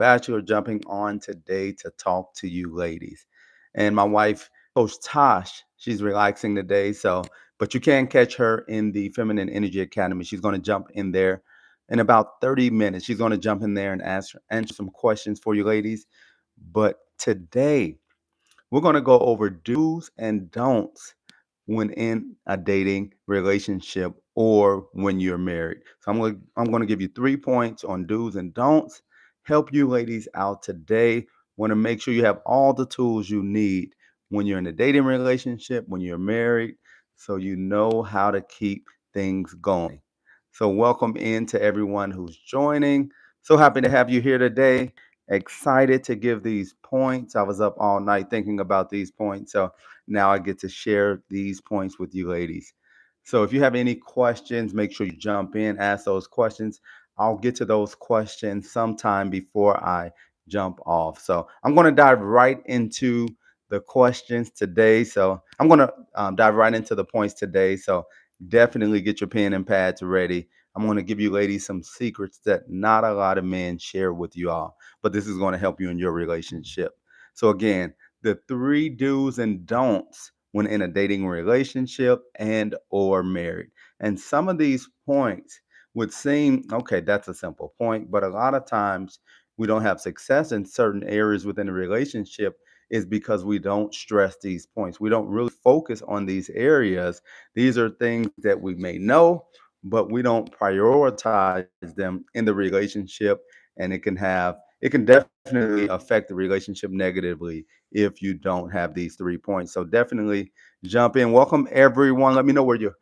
Bachelor, jumping on today to talk to you ladies. And my wife, Coach Tosh, she's relaxing today. But you can catch her in the Feminine Energy Academy. She's going to jump in there in about 30 minutes. She's going to jump in there and answer some questions for you ladies. But today, we're going to go over do's and don'ts when in a dating relationship or when you're married. So I'm going to give you 3 points on do's and don'ts. Help you ladies out today. Want to make sure you have all the tools you need when you're in a dating relationship, when you're married, so you know how to keep things going. So welcome in to everyone who's joining. So happy to have you here today. Excited to give these points. I was up all night thinking about these points. So now I get to share these points with you ladies. So if you have any questions, make sure you jump in, ask those questions. I'll get to those questions sometime before I jump off. So I'm going to dive right into the questions today. So I'm going to dive right into the points today. So definitely get your pen and pads ready. I'm going to give you ladies some secrets that not a lot of men share with you all, but this is going to help you in your relationship. So again, the three do's and don'ts when in a dating relationship and or married. And some of these points would seem okay, that's a simple point, but a lot of times we don't have success in certain areas within a relationship is because we don't stress these points. We don't really focus on these areas. These are things that we may know, but we don't prioritize them in the relationship, and it can definitely affect the relationship negatively if you don't have these 3 points. So definitely jump in. Welcome everyone. Let me know where you're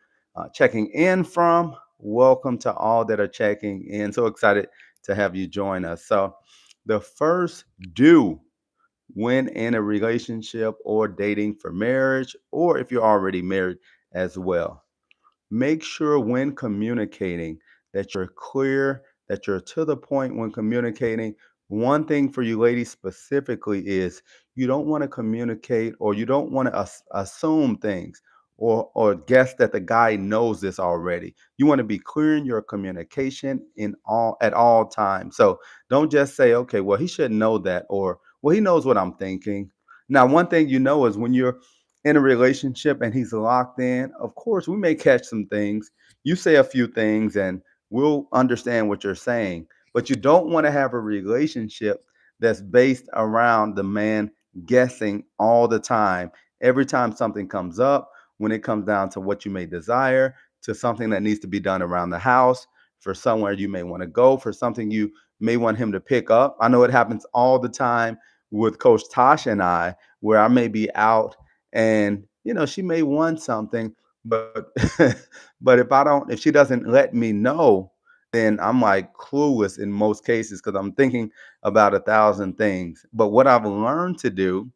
checking in from. Welcome to all that are checking in. So excited to have you join us. So the first do when in a relationship or dating for marriage, or if you're already married as well, make sure when communicating that you're clear, that you're to the point when communicating. One thing for you ladies specifically is you don't want to communicate or you don't want to assume things or guess that the guy knows this already. You want to be clear in your communication in all at all times. So don't just say, okay, well, he should know that, or well, he knows what I'm thinking. Now, one thing you know is when you're in a relationship and he's locked in, of course, we may catch some things. You say a few things and we'll understand what you're saying. But you don't want to have a relationship that's based around the man guessing all the time. Every time something comes up, when it comes down to what you may desire, to something that needs to be done around the house, for somewhere you may want to go, for something you may want him to pick up. I know it happens all the time with Coach Tosh and I, where I may be out and she may want something, but but if she doesn't let me know, then I'm like clueless in most cases because I'm thinking about a thousand things. But what I've learned to do,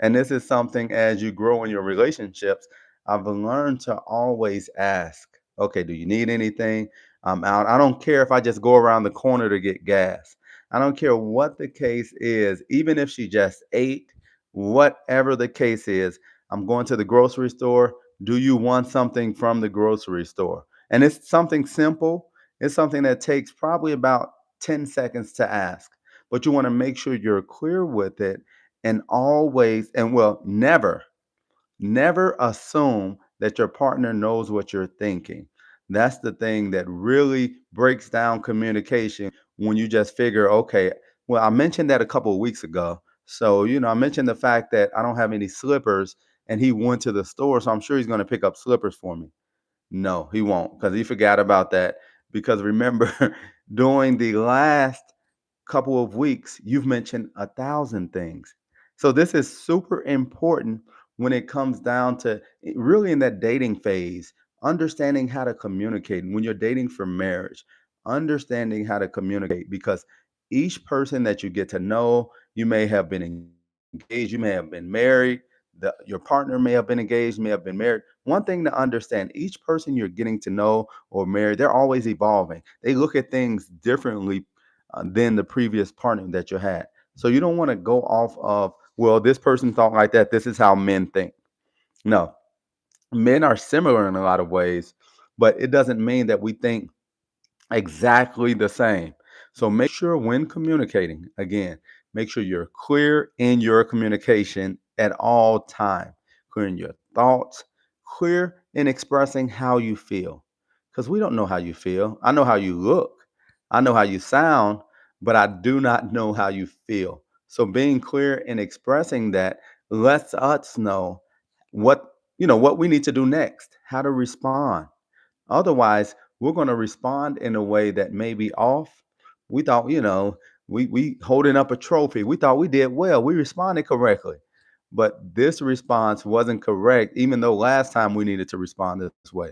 and this is something as you grow in your relationships, I've learned to always ask, okay, do you need anything? I'm out. I don't care if I just go around the corner to get gas. I don't care what the case is, even if she just ate, whatever the case is. I'm going to the grocery store. Do you want something from the grocery store? And it's something simple. It's something that takes probably about 10 seconds to ask. But you want to make sure you're clear with it and always, and well, never assume that your partner knows what you're thinking. That's the thing that really breaks down communication when you just figure, okay, well, I mentioned that a couple of weeks ago. So, I mentioned the fact that I don't have any slippers and he went to the store. So I'm sure he's going to pick up slippers for me. No, he won't because he forgot about that. Because remember, during the last couple of weeks, you've mentioned 1,000 things. So this is super important when it comes down to really in that dating phase, understanding how to communicate. When you're dating for marriage, understanding how to communicate because each person that you get to know, you may have been engaged, you may have been married, your partner may have been engaged, may have been married. One thing to understand, each person you're getting to know or married, they're always evolving. They look at things differently than the previous partner that you had. So you don't want to go off of, well, this person thought like that. This is how men think. No, men are similar in a lot of ways, but it doesn't mean that we think exactly the same. So make sure when communicating, again, make sure you're clear in your communication at all time, clear in your thoughts, clear in expressing how you feel. Because we don't know how you feel. I know how you look, I know how you sound, but I do not know how you feel. So being clear in expressing that lets us know what what we need to do next, how to respond. Otherwise, we're going to respond in a way that may be off. We thought, we holding up a trophy. We thought we did well. We responded correctly. But this response wasn't correct, even though last time we needed to respond this way.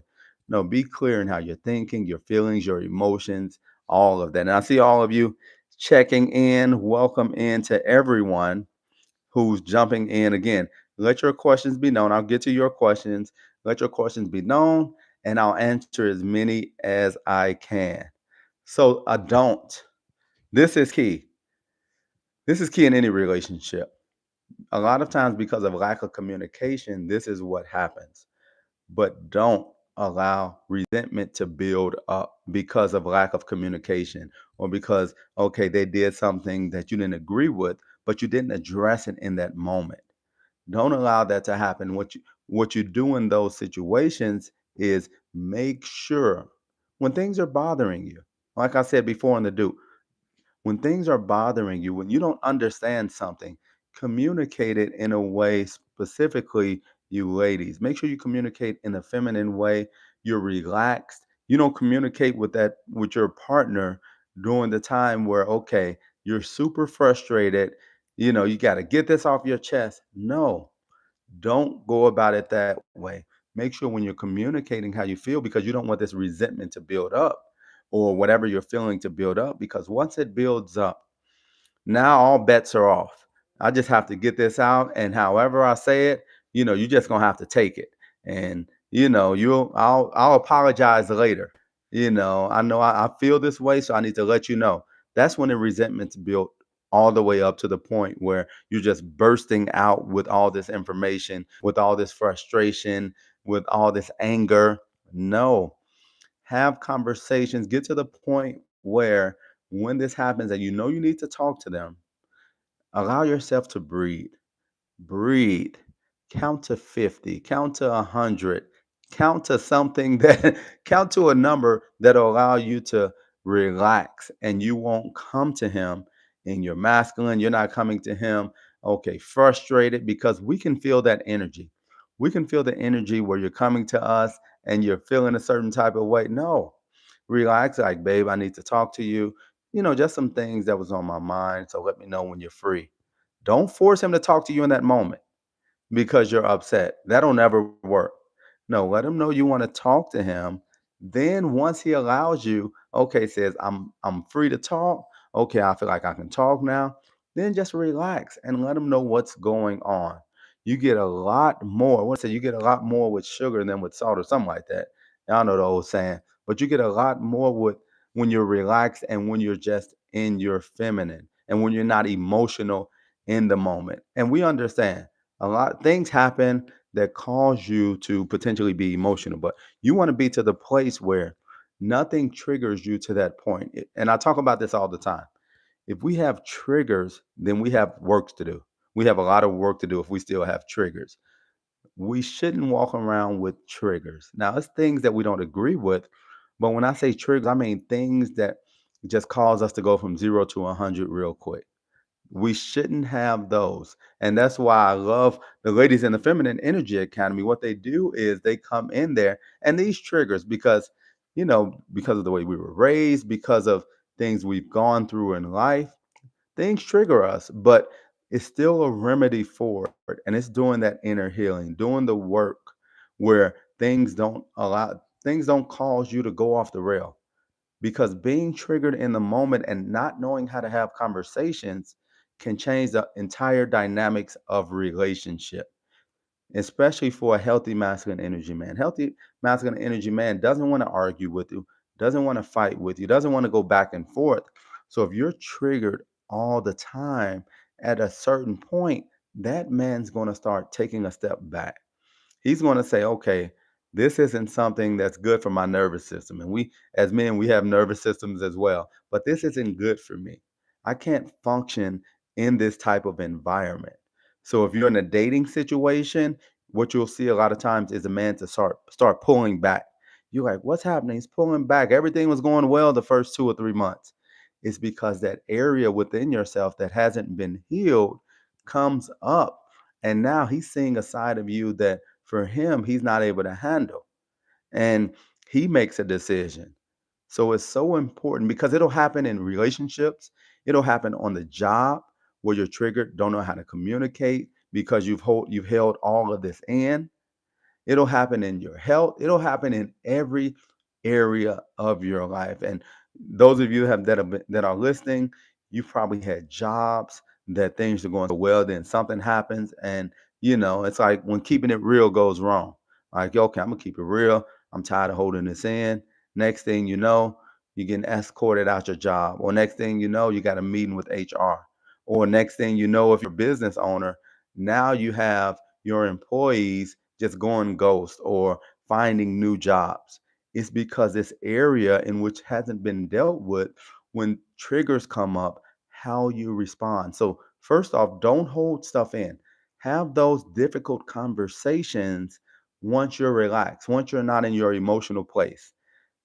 No, be clear in how you're thinking, your feelings, your emotions, all of that. And I see all of you checking in. Welcome in to everyone who's jumping in. Again, let your questions be known. I'll get to your questions. Let your questions be known, and I'll answer as many as I can. So, I don't. This is key. This is key in any relationship. A lot of times, because of lack of communication, this is what happens. But don't allow resentment to build up because of lack of communication, or because, okay, they did something that you didn't agree with, but you didn't address it in that moment. Don't allow that to happen. What you do in those situations is make sure when things are bothering you, like I said before in the do, when things are bothering you, when you don't understand something, communicate it in a way, specifically you ladies. Make sure you communicate in a feminine way. You're relaxed. You don't communicate with your partner during the time where, okay, you're super frustrated. You got to get this off your chest. No, don't go about it that way. Make sure when you're communicating how you feel, because you don't want this resentment to build up, or whatever you're feeling to build up, because once it builds up, now all bets are off. I just have to get this out, and however I say it, you're just gonna have to take it. And I'll apologize later. I know I feel this way, so I need to let you know. That's when the resentment's built all the way up to the point where you're just bursting out with all this information, with all this frustration, with all this anger. No, have conversations, get to the point where when this happens and you need to talk to them, allow yourself to breathe. Breathe. Count to 50, count to 100, count to something that count to a number that'll allow you to relax, and you won't come to him in your masculine. You're not coming to him, okay, frustrated, because we can feel that energy. We can feel the energy where you're coming to us and you're feeling a certain type of way. No, relax, like, babe, I need to talk to you. Just some things that was on my mind. So let me know when you're free. Don't force him to talk to you in that moment because you're upset. That'll never work. No, let him know you want to talk to him. Then once he allows you, okay, says I'm free to talk. Okay, I feel like I can talk now. Then just relax and let him know what's going on. You get a lot more. What's it? You get a lot more with sugar than with salt or something like that. Y'all know the old saying, but you get a lot more with when you're relaxed and when you're just in your feminine and when you're not emotional in the moment. And we understand a lot of things happen that cause you to potentially be emotional, but you want to be to the place where nothing triggers you to that point. And I talk about this all the time. If we have triggers, then we have work to do. We have a lot of work to do if we still have triggers. We shouldn't walk around with triggers. Now, it's things that we don't agree with, but when I say triggers, I mean things that just cause us to go from 0 to 100 real quick. We shouldn't have those. And that's why I love the ladies in the Feminine Energy Academy. What they do is they come in there and these triggers, because of the way we were raised, because of things we've gone through in life, things trigger us, but it's still a remedy for it. And it's doing that inner healing, doing the work where things don't cause you to go off the rail, because being triggered in the moment and not knowing how to have conversations can change the entire dynamics of relationship, especially for a healthy masculine energy man. Healthy masculine energy man doesn't want to argue with you, doesn't want to fight with you, doesn't want to go back and forth. So if you're triggered all the time, at a certain point that man's going to start taking a step back. He's going to say, okay, This isn't something that's good for my nervous system. And we, as men, we have nervous systems as well. But this isn't good for me. I can't function in this type of environment. So if you're in a dating situation, what you'll see a lot of times is a man to start pulling back. You're like, what's happening? He's pulling back. Everything was going well the first 2 or 3 months. It's because that area within yourself that hasn't been healed comes up. And now he's seeing a side of you that for him, he's not able to handle. And he makes a decision. So it's so important because it'll happen in relationships. It'll happen on the job where you're triggered, don't know how to communicate because you've held all of this in. It'll happen in your health. It'll happen in every area of your life. And those of you that are listening, you've probably had jobs that things are going so well, then something happens, and it's like when keeping it real goes wrong. Like, okay, I'm gonna keep it real. I'm tired of holding this in. Next thing you know, you're getting escorted out your job, or next thing you know, you got a meeting with HR, or next thing you know, if you're a business owner, now you have your employees just going ghost or finding new jobs. It's because this area in which hasn't been dealt with, when triggers come up, how you respond. So, first off, don't hold stuff in. Have those difficult conversations once you're relaxed, once you're not in your emotional place.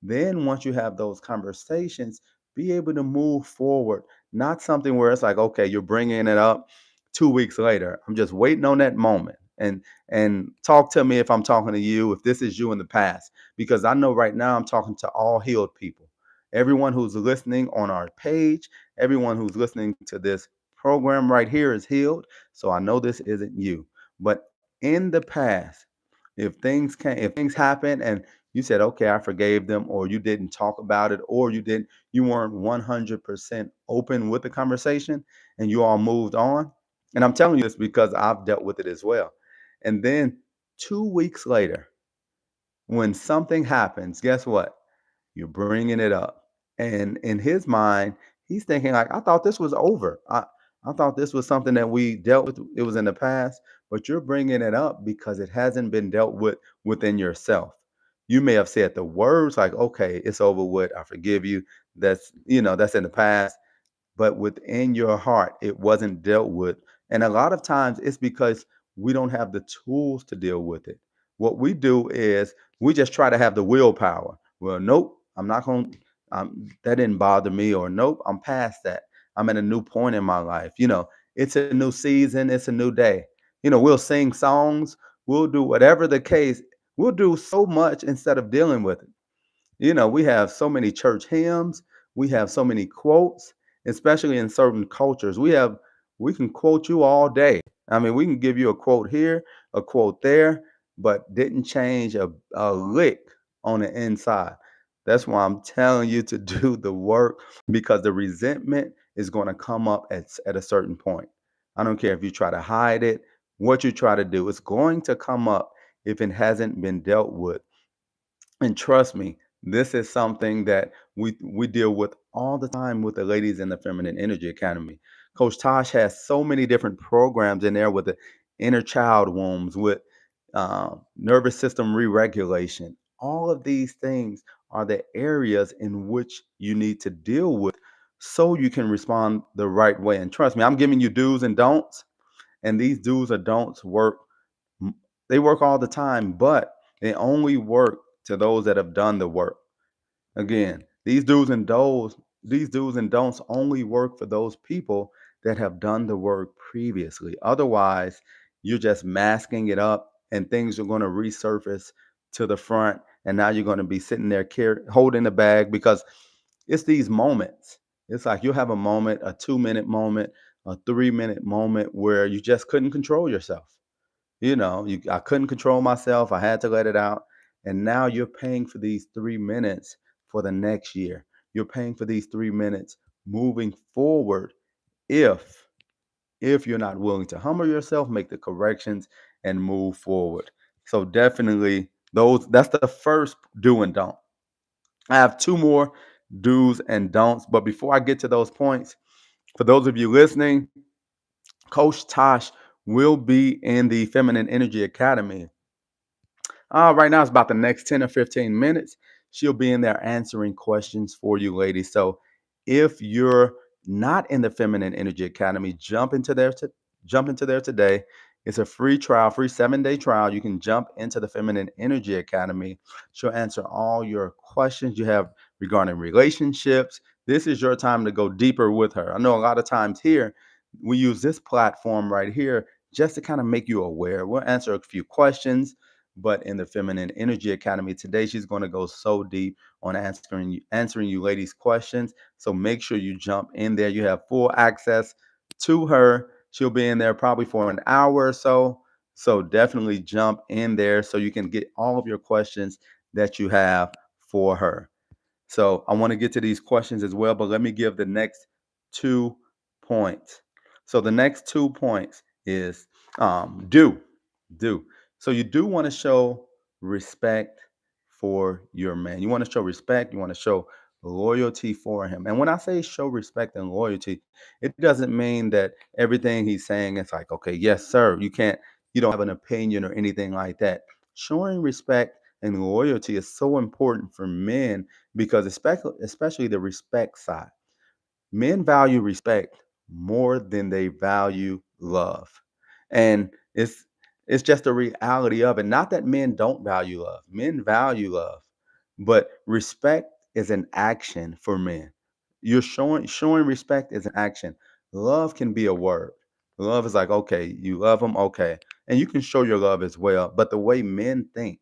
Then once you have those conversations, be able to move forward. Not something where it's like, okay, you're bringing it up 2 weeks later. I'm just waiting on that moment. And talk to me if I'm talking to you, if this is you in the past, because I know right now I'm talking to all healed people. Everyone who's listening on our page, everyone who's listening to this program right here is healed. So I know this isn't you. But in the past, if things happen and you said, okay, I forgave them, or you didn't talk about it, or you weren't 100% open with the conversation and you all moved on. And I'm telling you this because I've dealt with it as well. And then 2 weeks later, when something happens, guess what? You're bringing it up. And in his mind, he's thinking like, I thought this was over. I thought this was something that we dealt with. It was in the past, but you're bringing it up because it hasn't been dealt with within yourself. You may have said the words like, okay, it's over with. I forgive you. That's in the past, but within your heart, it wasn't dealt with. And a lot of times it's because we don't have the tools to deal with it. What we do is we just try to have the willpower. Well, nope, I'm not going to, that didn't bother me, or nope, I'm past that. I'm at a new point in my life. It's a new season, it's a new day. We'll sing songs, we'll do whatever the case, we'll do so much instead of dealing with it. We have so many church hymns, we have so many quotes, especially in certain cultures. We can quote you all day. I mean, we can give you a quote here, a quote there, but didn't change a lick on the inside. That's why I'm telling you to do the work, because the resentment is going to come up at a certain point. I don't care if you try to hide it, what you try to do, it's going to come up if it hasn't been dealt with. And trust me, this is something that we deal with all the time with the ladies in the Feminine Energy Academy. Coach Tosh has so many different programs in there with the inner child wombs, with nervous system re-regulation. All of these things are the areas in which you need to deal with so you can respond the right way. And trust me, I'm giving you do's and don'ts, and these do's or don'ts work. They work all the time, but they only work to those that have done the work. Again, these do's and don'ts only work for those people that have done the work previously. Otherwise, you're just masking it up and things are going to resurface to the front. And now you're going to be sitting there holding the bag, because it's these moments. It's like you'll have a moment, a 2 minute moment, a 3 minute moment where you just couldn't control yourself. I couldn't control myself. I had to let it out. And now you're paying for these 3 minutes for the next year. You're paying for these 3 minutes moving forward if if you're not willing to humble yourself, make the corrections, and move forward. So definitely that's the first do and don't. I have two more do's and don'ts. But before I get to those points, for those of you listening, Coach Tosh will be in the Feminine Energy Academy Right now, it's about the next 10 or 15 minutes. She'll be in there answering questions for you, ladies. So if you're not in the Feminine Energy Academy, jump into there today. It's a free trial, free 7-day trial. You can jump into the Feminine Energy Academy. She'll answer all your questions you have regarding relationships. This is your time to go deeper with her. I know a lot of times here, we use this platform right here just to kind of make you aware. We'll answer a few questions, but in the Feminine Energy Academy today, she's going to go so deep on answering you ladies' questions. So make sure you jump in there. You have full access to her. She'll be in there probably for an hour or so. So definitely jump in there so you can get all of your questions that you have for her. So I want to get to these questions as well, but let me give the next 2 points. So the next 2 points is do. So you do want to show respect for your man. You want to show respect. You want to show loyalty for him. And when I say show respect and loyalty, it doesn't mean that everything he's saying is like, okay, yes, sir. You don't have an opinion or anything like that. Showing respect and loyalty is so important for men because especially the respect side. Men value respect more than they value love. And it's just a reality of it. Not that men don't value love. Men value love. But respect is an action for men. You're showing respect is an action. Love can be a word. Love is like, okay, you love them, okay. And you can show your love as well. But the way men think,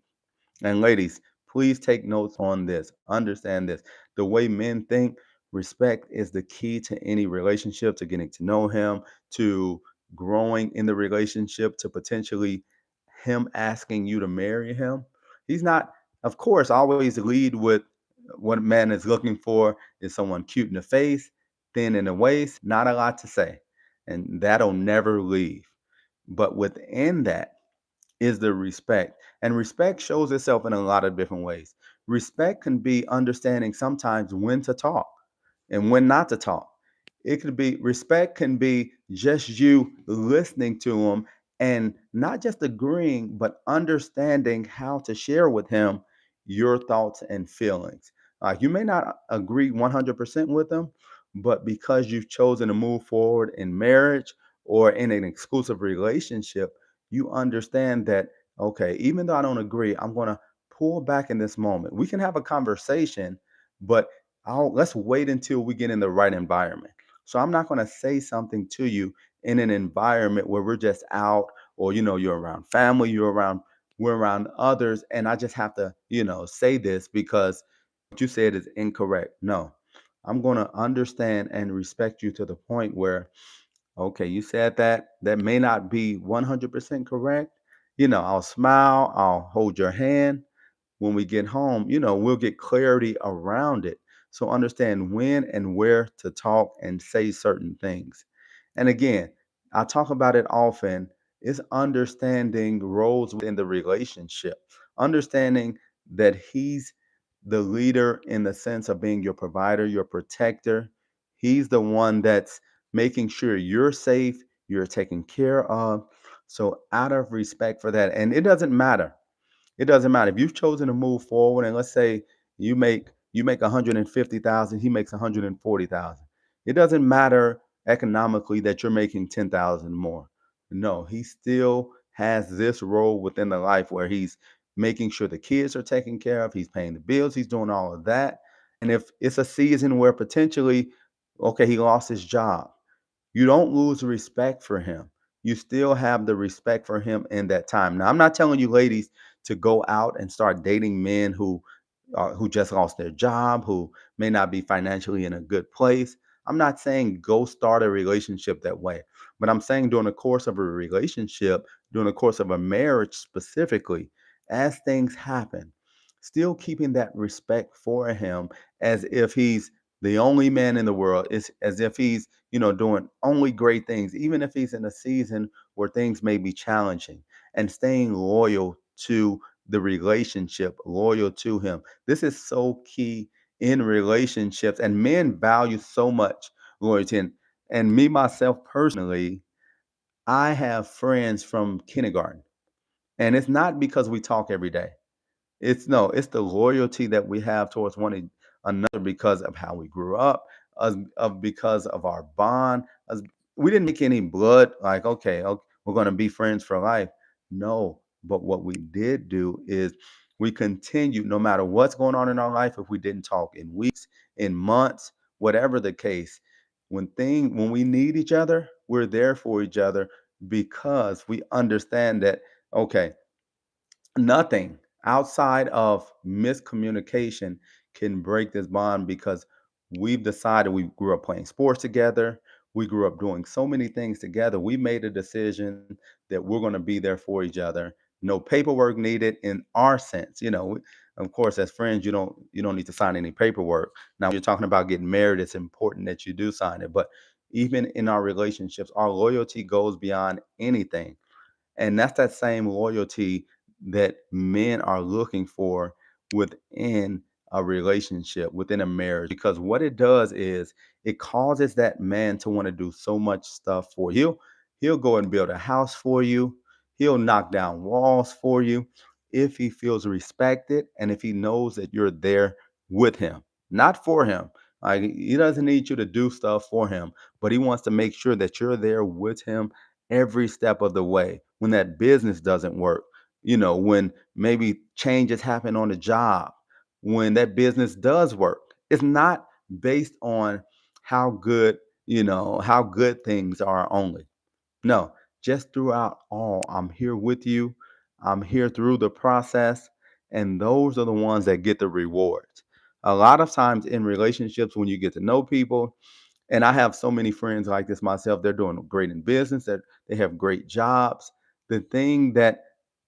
and ladies, please take notes on this. Understand this. The way men think, respect is the key to any relationship, to getting to know him, to growing in the relationship, to potentially him asking you to marry him. He's not, of course, always lead with what a man is looking for is someone cute in the face, thin in the waist, not a lot to say. And that'll never leave. But within that, is the respect. And respect shows itself in a lot of different ways. Respect can be understanding sometimes when to talk and when not to talk. It could be respect can be just you listening to him and not just agreeing, but understanding how to share with him your thoughts and feelings. You may not agree 100% with them, but because you've chosen to move forward in marriage or in an exclusive relationship, you understand that, okay, even though I don't agree, I'm going to pull back in this moment. We can have a conversation, but let's wait until we get in the right environment. So I'm not going to say something to you in an environment where we're just out, or you're around family, we're around others, and I just have to say this because what you said is incorrect. No, I'm going to understand and respect you to the point where, okay, you said that may not be 100% correct. I'll smile, I'll hold your hand. When we get home, we'll get clarity around it. So understand when and where to talk and say certain things. And again, I talk about it often. Is understanding roles within the relationship, understanding that he's the leader in the sense of being your provider, your protector. He's the one that's making sure you're safe, you're taken care of. So, out of respect for that, and it doesn't matter if you've chosen to move forward, and let's say you make 150,000, he makes 140,000. It doesn't matter economically that you're making 10,000 more. No, he still has this role within the life where he's making sure the kids are taken care of, he's paying the bills, he's doing all of that. And if it's a season where potentially, okay, he lost his job, you don't lose respect for him. You still have the respect for him in that time. Now, I'm not telling you, ladies, to go out and start dating men who just lost their job, who may not be financially in a good place. I'm not saying go start a relationship that way, but I'm saying during the course of a relationship, during the course of a marriage specifically, as things happen, still keeping that respect for him as if he's the only man in the world, is as if he's doing only great things, even if he's in a season where things may be challenging, and staying loyal to the relationship, loyal to him. This is so key in relationships, and men value so much loyalty. And me, myself, personally, I have friends from kindergarten. And it's not because we talk every day. It's no, it's the loyalty that we have towards another because of how we grew up, of because of our bond. We didn't make any blood like, okay, we're going to be friends for life. No, but what we did do is we continued no matter what's going on in our life. If we didn't talk in weeks, in months, whatever the case, when we need each other, we're there for each other because we understand that, okay, nothing outside of miscommunication can break this bond because we've decided. We grew up playing sports together. We grew up doing so many things together. We made a decision that we're going to be there for each other. No paperwork needed in our sense. Of course, as friends, you don't need to sign any paperwork. Now, when you're talking about getting married, it's important that you do sign it. But even in our relationships, our loyalty goes beyond anything, and that's that same loyalty that men are looking for within a relationship, within a marriage. Because what it does is it causes that man to want to do so much stuff for you. He'll go and build a house for you. He'll knock down walls for you if he feels respected and if he knows that you're there with him, not for him. Like, he doesn't need you to do stuff for him, but he wants to make sure that you're there with him every step of the way. When that business doesn't work, when maybe changes happen on the job, when that business does work, it's not based on how good, how good things are only. No, just throughout all, I'm here with you. I'm here through the process. And those are the ones that get the rewards. A lot of times in relationships, when you get to know people, and I have so many friends like this myself. They're doing great in business. That they have great jobs. The thing that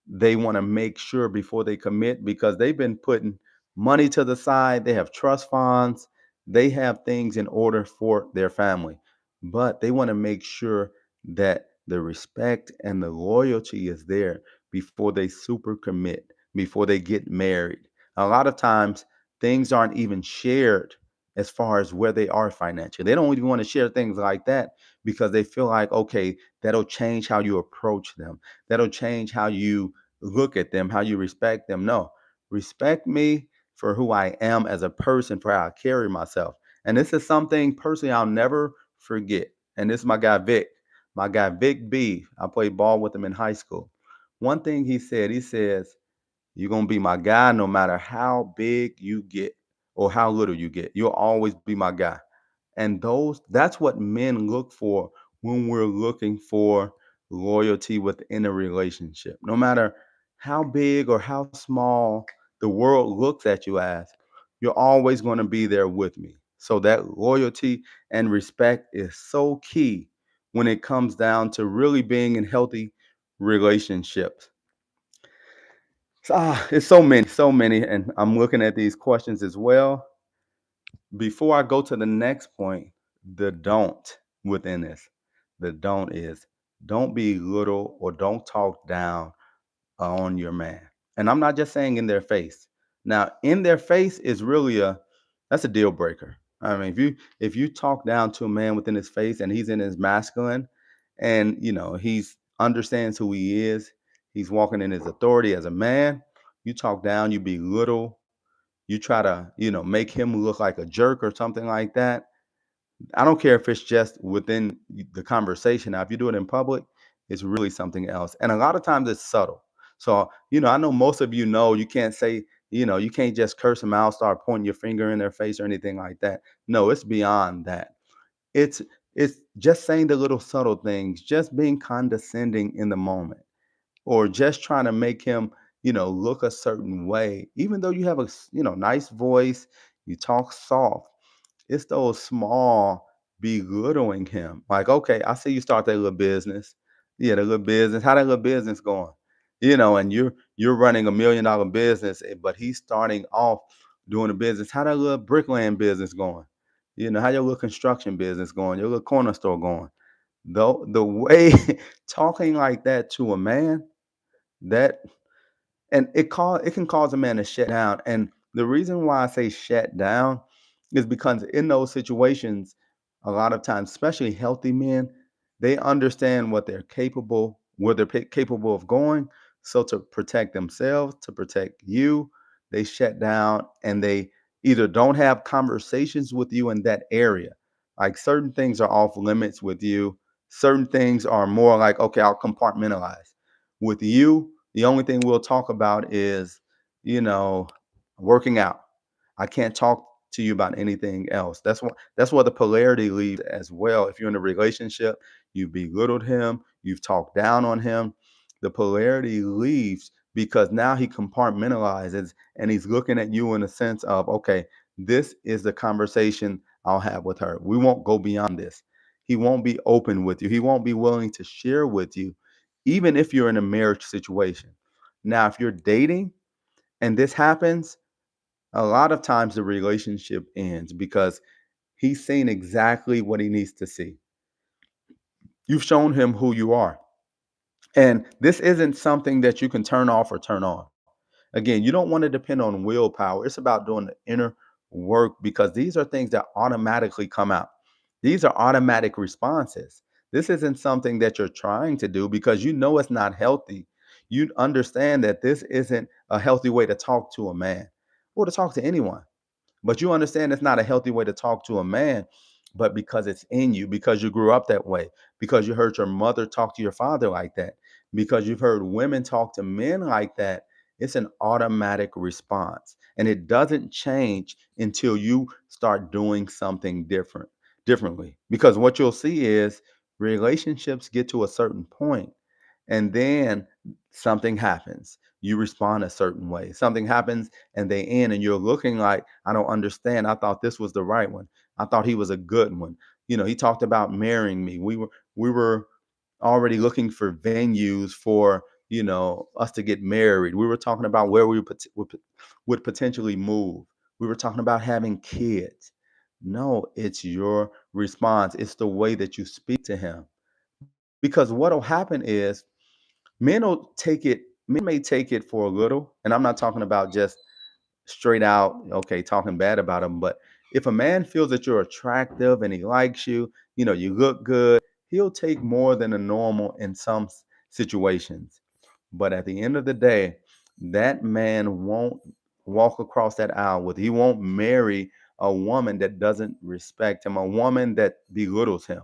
they want to make sure before they commit, because they've been putting money to the side, they have trust funds, they have things in order for their family, but they want to make sure that the respect and the loyalty is there before they super commit, before they get married. A lot of times, things aren't even shared as far as where they are financially. They don't even want to share things like that because they feel like, okay, that'll change how you approach them. That'll change how you look at them, how you respect them. No, respect me for who I am as a person, for how I carry myself. And this is something personally I'll never forget. And this is my guy Vic, Vic B. I played ball with him in high school. One thing he says, you're gonna be my guy no matter how big you get or how little you get. You'll always be my guy. And that's what men look for when we're looking for loyalty within a relationship. No matter how big or how small the world looks at you as, you're always going to be there with me. So that loyalty and respect is so key when it comes down to really being in healthy relationships. It's so many, and I'm looking at these questions as well. Before I go to the next point, the don't within this, the don't is don't belittle or don't talk down on your man. And I'm not just saying in their face. Now, in their face is really that's a deal breaker. I mean, if you talk down to a man within his face and he's in his masculine, and he's understands who he is, he's walking in his authority as a man. You talk down, you belittle, you try to, make him look like a jerk or something like that. I don't care if it's just within the conversation. Now, if you do it in public, it's really something else. And a lot of times it's subtle. So, I know most of you can't say, you can't just curse them out, start pointing your finger in their face or anything like that. No, it's beyond that. It's it's just saying the little subtle things, just being condescending in the moment, or just trying to make him, look a certain way, even though you have a, nice voice, you talk soft. It's those small belittling him. Like, okay, I see you start that little business. Yeah, the little business. How that little business going? And you're running $1 million business, but he's starting off doing a business. How that little bricklaying business going? How your little construction business going? Your little corner store going? Though the way talking like that to a man, that and it can cause a man to shut down. And the reason why I say shut down is because in those situations, a lot of times, especially healthy men, they understand what they're capable, where they're capable of going. So to protect themselves, to protect you, they shut down and they either don't have conversations with you in that area. Like certain things are off limits with you. Certain things are more like, okay, I'll compartmentalize. With you, the only thing we'll talk about is, you know, working out. I can't talk to you about anything else. That's what the polarity leaves as well. If you're in a relationship, you've belittled him, you've talked down on him. The polarity leaves because now he compartmentalizes and he's looking at you in a sense of, okay, this is the conversation I'll have with her. We won't go beyond this. He won't be open with you. He won't be willing to share with you, even if you're in a marriage situation. Now, if you're dating and this happens, a lot of times the relationship ends because he's seen exactly what he needs to see. You've shown him who you are. And this isn't something that you can turn off or turn on. Again, you don't want to depend on willpower. It's about doing the inner work because these are things that automatically come out. These are automatic responses. This isn't something that you're trying to do because you know it's not healthy. You understand that this isn't a healthy way to talk to a man or to talk to anyone. But you understand it's not a healthy way to talk to a man, but because it's in you, because you grew up that way, because you heard your mother talk to your father like that, because you've heard women talk to men like that, it's an automatic response. And it doesn't change until you start doing something differently. Because what you'll see is relationships get to a certain point and then something happens. You respond a certain way. Something happens and they end, and you're looking like, I don't understand. I thought this was the right one. I thought he was a good one. He talked about marrying me. We were already looking for venues for us to get married. We were talking about where we would potentially move. We were talking about having kids. No, it's your response. It's the way that you speak to him. Because what'll happen is men may take it for a little, and I'm not talking about just straight out, okay, talking bad about him, but if a man feels that you're attractive and he likes you, you look good, he'll take more than a normal in some situations. But at the end of the day, that man won't walk across that aisle with, he won't marry a woman that doesn't respect him, a woman that belittles him,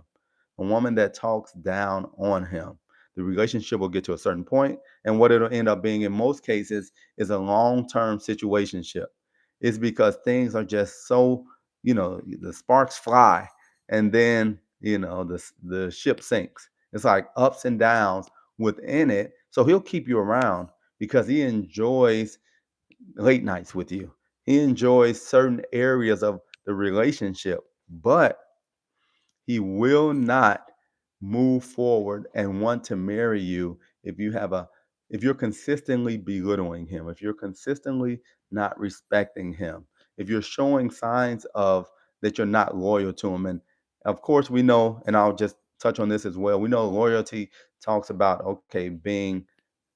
a woman that talks down on him. The relationship will get to a certain point, and what it'll end up being in most cases is a long-term situationship. It's because things are just so, the sparks fly, and then the ship sinks. It's like ups and downs within it. So he'll keep you around because he enjoys late nights with you. He enjoys certain areas of the relationship, but he will not move forward and want to marry you if you're consistently belittling him, if you're consistently not respecting him, if you're showing signs of that you're not loyal to him. And of course, we know, and I'll just touch on this as well. We know loyalty talks about, okay, being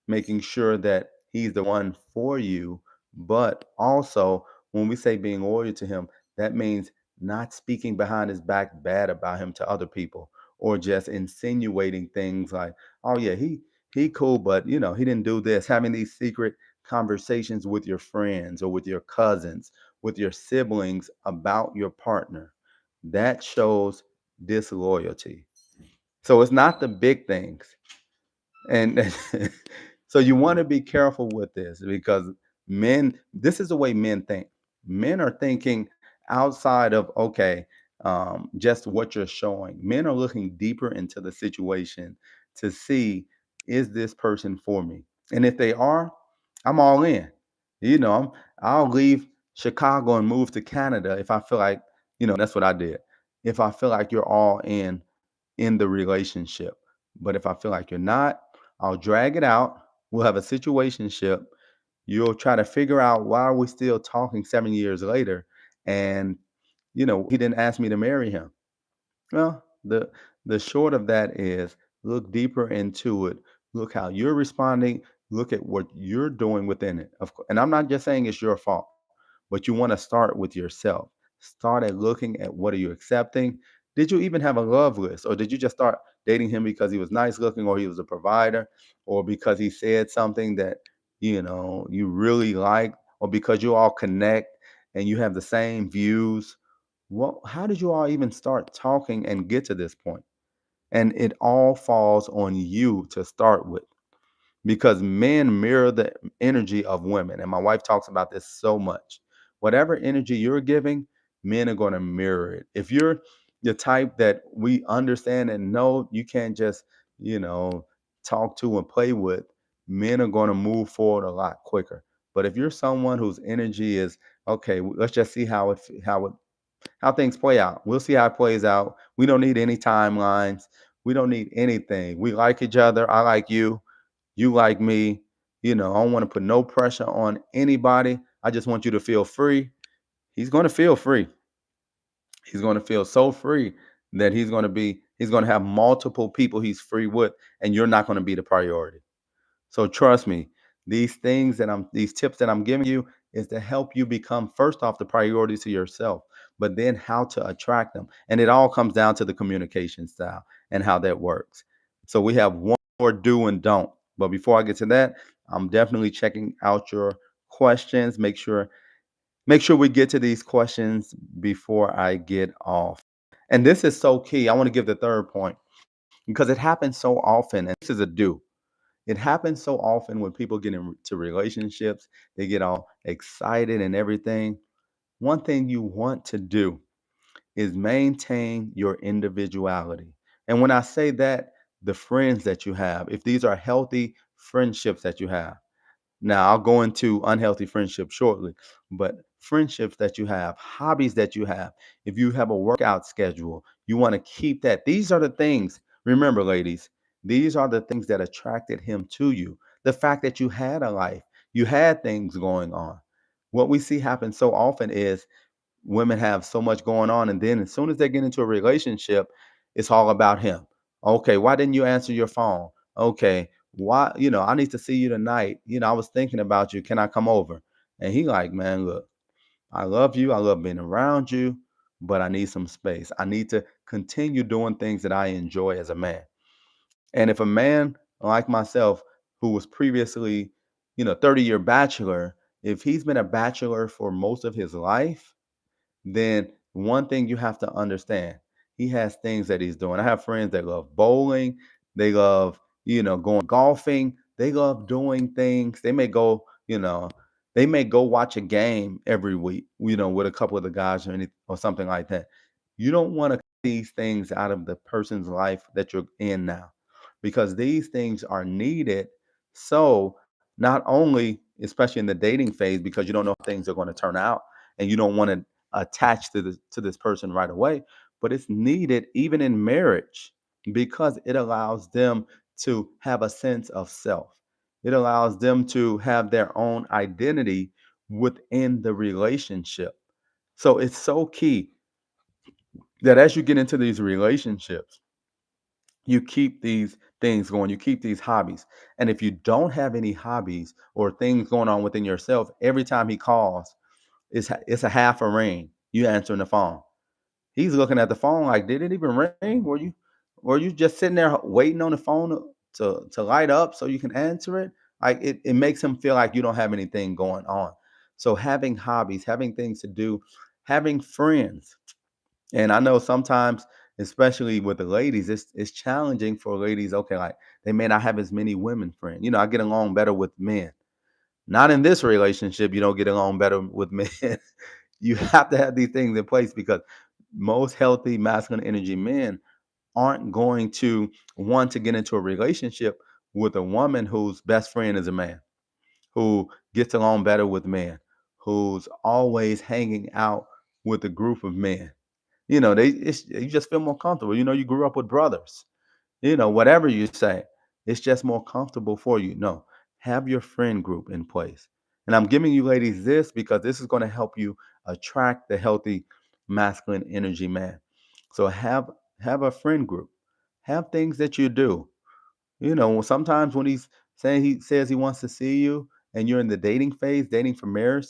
making sure that he's the one for you. But also, when we say being loyal to him, that means not speaking behind his back bad about him to other people or just insinuating things like, oh yeah, he cool, but he didn't do this. Having these secret conversations with your friends or with your cousins, with your siblings about your partner. That shows disloyalty. So it's not the big things. And so you want to be careful with this because this is the way men think. Men are thinking outside of, okay, just what you're showing. Men are looking deeper into the situation to see, is this person for me? And if they are, I'm all in. I'll leave Chicago and move to Canada if I feel like, that's what I did. If I feel like you're all in the relationship. But if I feel like you're not, I'll drag it out. We'll have a situationship. You'll try to figure out why are we still talking 7 years later, and he didn't ask me to marry him. Well, the short of that is look deeper into it. Look how you're responding. Look at what you're doing within it. And I'm not just saying it's your fault, but you want to start with yourself. Start at looking at what are you accepting. Did you even have a love list, or did you just start dating him because he was nice looking or he was a provider or because he said something that, you really like or because you all connect and you have the same views. Well, how did you all even start talking and get to this point? And it all falls on you to start with because men mirror the energy of women. And my wife talks about this so much. Whatever energy you're giving, men are going to mirror it. If you're the type that we understand and know you can't just, you know, talk to and play with, men are going to move forward a lot quicker. But if you're someone whose energy is okay, let's just see how things play out. We'll see how it plays out. We don't need any timelines. We don't need anything. We like each other. I like you like me. I don't want to put no pressure on anybody. I just want you to feel free. He's going to feel free. He's going to feel so free that he's going to have multiple people he's free with, and you're not going to be the priority. So trust me, these tips that I'm giving you is to help you become first off the priority to yourself, but then how to attract them. And it all comes down to the communication style and how that works. So we have one more do and don't. But before I get to that, I'm definitely checking out your questions. Make sure we get to these questions before I get off. And this is so key. I want to give the third point because it happens so often. And this is a do. It happens so often when people get into relationships, they get all excited and everything. One thing you want to do is maintain your individuality. And when I say that, the friends that you have, if these are healthy friendships that you have, now, I'll go into unhealthy friendships shortly, but friendships that you have, hobbies that you have, if you have a workout schedule, you want to keep that. These are the things, remember, ladies, these are the things that attracted him to you. The fact that you had a life, you had things going on. What we see happen so often is women have so much going on, and then as soon as they get into a relationship, it's all about him. Okay, why didn't you answer your phone? Okay, why, I need to see you tonight. I was thinking about you. Can I come over? And he like, man, look, I love you. I love being around you, but I need some space. I need to continue doing things that I enjoy as a man. And if a man like myself, who was previously, 30-year bachelor, if he's been a bachelor for most of his life, then one thing you have to understand, he has things that he's doing. I have friends that love bowling, they love, going golfing, they love doing things. They may go watch a game every week, with a couple of the guys or something like that. You don't want to cut these things out of the person's life that you're in now because these things are needed. So not only, especially in the dating phase, because you don't know how things are going to turn out and you don't want to attached to this person right away, but it's needed even in marriage because it allows them to have a sense of self. It allows them to have their own identity within the relationship. So it's so key that as you get into these relationships, you keep these things going, you keep these hobbies. And if you don't have any hobbies or things going on within yourself, every time he calls, it's a half a ring. You answering the phone. He's looking at the phone like, did it even ring? Were you just sitting there waiting on the phone to light up so you can answer it? Like it makes him feel like you don't have anything going on. So having hobbies, having things to do, having friends. And I know sometimes, especially with the ladies, it's challenging for ladies. Okay, like they may not have as many women friends. I get along better with men. Not in this relationship, you don't get along better with men. You have to have these things in place because most healthy masculine energy men aren't going to want to get into a relationship with a woman whose best friend is a man, who gets along better with men, who's always hanging out with a group of men. You just feel more comfortable. You grew up with brothers. Whatever you say, it's just more comfortable for you. No, have your friend group in place. And I'm giving you ladies this because this is going to help you attract the healthy masculine energy man. So have a friend group. Have things that you do. Sometimes when he says he wants to see you and you're in the dating phase, dating for marriage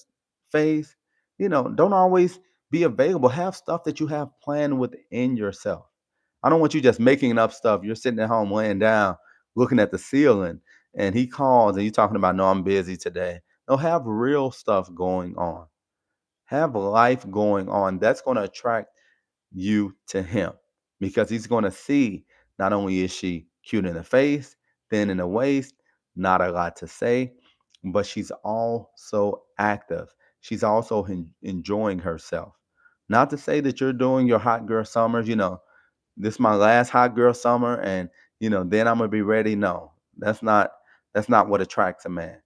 phase, don't always be available. Have stuff that you have planned within yourself. I don't want you just making up stuff. You're sitting at home laying down, looking at the ceiling, and he calls and you're talking about, no, I'm busy today. No, have real stuff going on. Have life going on. That's going to attract you to him because he's going to see not only is she cute in the face, thin in the waist, not a lot to say, but she's also active. She's also enjoying herself. Not to say that you're doing your hot girl summers, this my last hot girl summer and then I'm gonna be ready. No, that's not what attracts a man.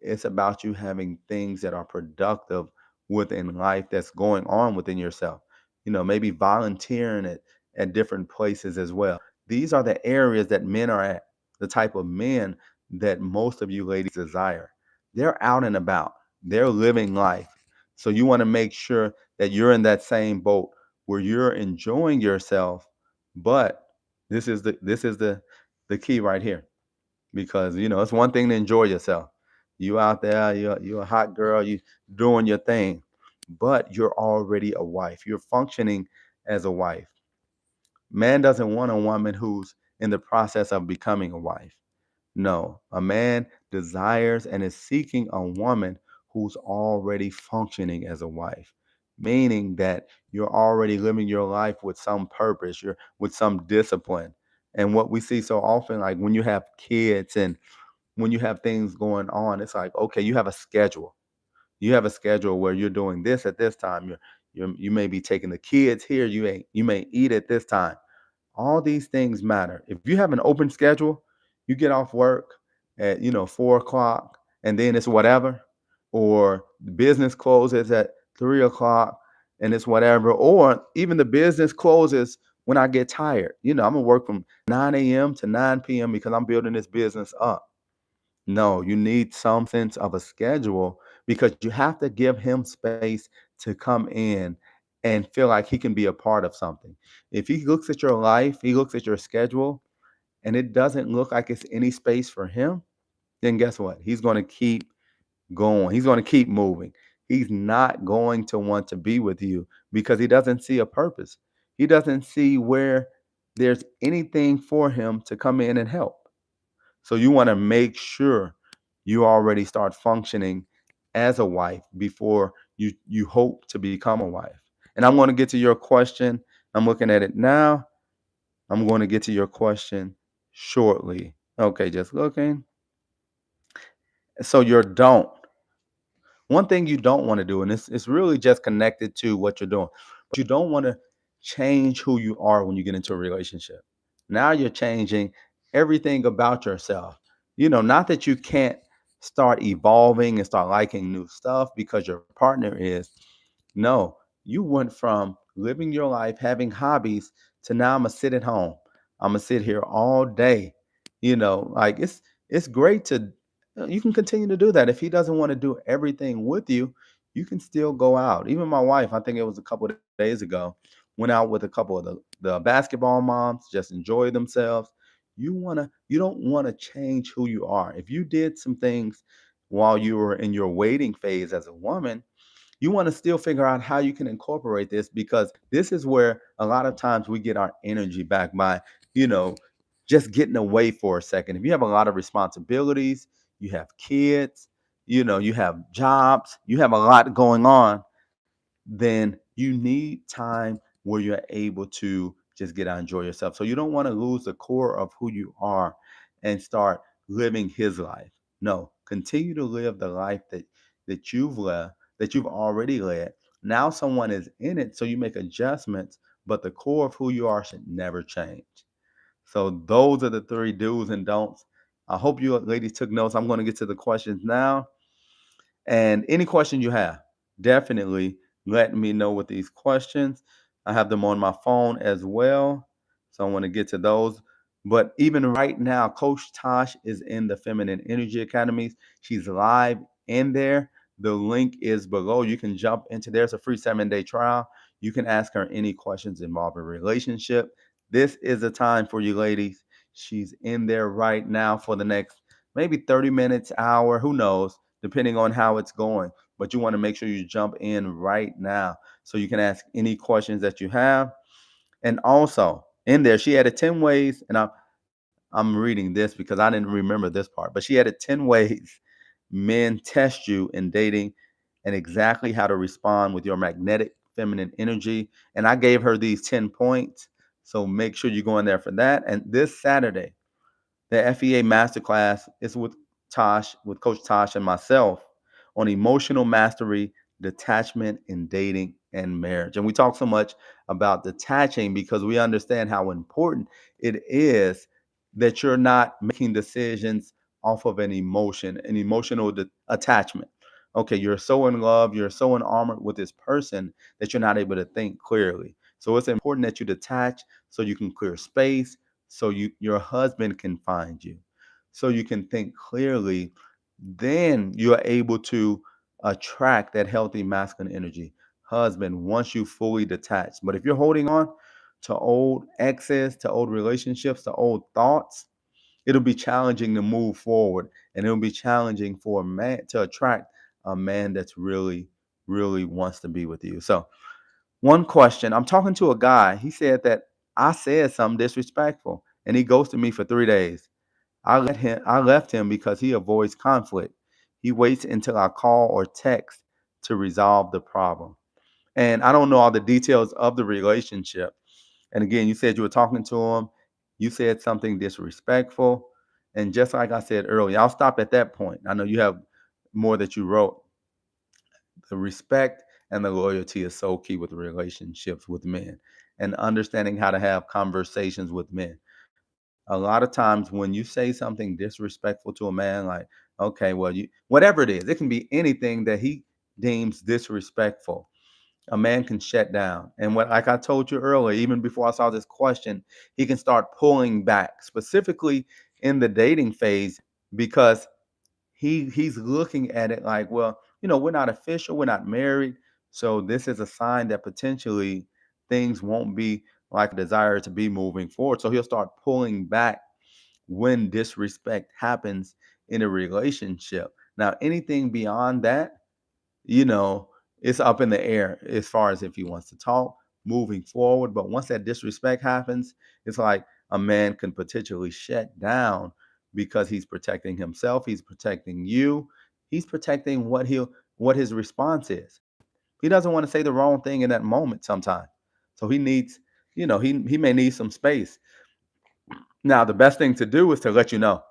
It's about you having things that are productive within life that's going on within yourself. Maybe volunteering at different places as well. These are the areas that men are at, the type of men that most of you ladies desire. They're out and about, they're living life. So you want to make sure that you're in that same boat where you're enjoying yourself. But this is the key right here, because it's one thing to enjoy yourself. You out there, you're a hot girl, you doing your thing, but you're already a wife. You're functioning as a wife. Man doesn't want a woman who's in the process of becoming a wife. No, a man desires and is seeking a woman who's already functioning as a wife, meaning that you're already living your life with some purpose, you're with some discipline. And what we see so often, like when you have kids and when you have things going on, it's like, okay, you have a schedule. You have a schedule where you're doing this at this time. You may be taking the kids here. You may eat at this time. All these things matter. If you have an open schedule, you get off work at 4 o'clock, and then it's whatever, or the business closes at 3 o'clock, and it's whatever, or even the business closes when I get tired. I'm gonna work from 9 a.m. to 9 p.m. because I'm building this business up. No, you need some sense of a schedule because you have to give him space to come in and feel like he can be a part of something. If he looks at your life, he looks at your schedule, and it doesn't look like it's any space for him, then guess what? He's going to keep going. He's going to keep moving. He's not going to want to be with you because he doesn't see a purpose. He doesn't see where there's anything for him to come in and help. So you want to make sure you already start functioning as a wife before you hope to become a wife. And I'm going to get to your question. I'm looking at it now. I'm going to get to your question shortly. Okay, just looking. So your don't. One thing you don't want to do, and it's really just connected to what you're doing, but you don't want to change who you are when you get into a relationship. Now you're changing everything about yourself. Not that you can't start evolving and start liking new stuff because your partner is. No, you went from living your life, having hobbies, to now I'm gonna sit at home. I'm gonna sit here all day. Like it's great to you can continue to do that. If he doesn't want to do everything with you, you can still go out. Even my wife, I think it was a couple of days ago, went out with a couple of the basketball moms, just enjoy themselves. You don't want to change who you are. If you did some things while you were in your waiting phase as a woman, you want to still figure out how you can incorporate this, because this is where a lot of times we get our energy back by, you know, just getting away for a second. If you have a lot of responsibilities, you have kids, you have jobs, you have a lot going on, then you need time where you're able to just get out and enjoy yourself. So you don't want to lose the core of who you are and start living his life. No, continue to live the life that you've led, that you've already led. Now someone is in it, so you make adjustments, but the core of who you are should never change. So those are the three do's and don'ts. I hope you ladies took notes. I'm going to get to the questions now. And any question you have, definitely let me know with these questions. I have them on my phone as well. So I want to get to those. But even right now, Coach Tosh is in the Feminine Energy Academies. She's live in there. The link is below. You can jump into there. It's a free 7-day trial. You can ask her any questions involving relationship. This is the time for you ladies. She's in there right now for the next maybe 30 minutes, hour, who knows, depending on how it's going. But you want to make sure you jump in right now so you can ask any questions that you have. And also, In there, she added 10 ways, and I'm reading this because I didn't remember this part, but she added 10 ways men test you in dating and exactly how to respond with your magnetic feminine energy. And I gave her these 10 points. So make sure you go in there for that. And this Saturday, the FEA Masterclass is with Coach Tosh and myself on emotional mastery, detachment in dating and marriage. And we talk so much about detaching because we understand how important it is that you're not making decisions off of an emotional attachment. Okay, you're so in love, you're so enamored with this person that you're not able to think clearly. So it's important that you detach so you can clear space, so your husband can find you, so you can think clearly. Then you're able to attract that healthy masculine energy husband once you fully detach. But if you're holding on to old exes, to old relationships, to old thoughts, it'll be challenging to move forward, and it'll be challenging for a man to attract a man that's really wants to be with you. So one question, I'm talking to a guy. He said that I said something disrespectful and he ghosted me for 3 days. I left him because he avoids conflict. He waits until I call or text to resolve the problem. And I don't know all the details of the relationship. And again, you said you were talking to him. You said something disrespectful. And just like I said earlier, I'll stop at that point. I know you have more that you wrote. The respect and the loyalty is so key with relationships with men, and understanding how to have conversations with men. A lot of times when you say something disrespectful to a man, like, okay, well, you whatever it is, it can be anything that he deems disrespectful. A man can shut down. And what, like I told you earlier, even before I saw this question, he can start pulling back, specifically in the dating phase, because he's looking at it like, well, we're not official, we're not married, so this is a sign that potentially things won't be like a desire to be moving forward. So he'll start pulling back when disrespect happens in a relationship. Now, anything beyond that, you know, it's up in the air as far as if he wants to talk moving forward. But once that disrespect happens, it's like a man can potentially shut down because he's protecting himself, he's protecting you, he's protecting what his response is. He doesn't want to say the wrong thing in that moment sometimes. So he needs, he may need some space. Now, the best thing to do is to let you know,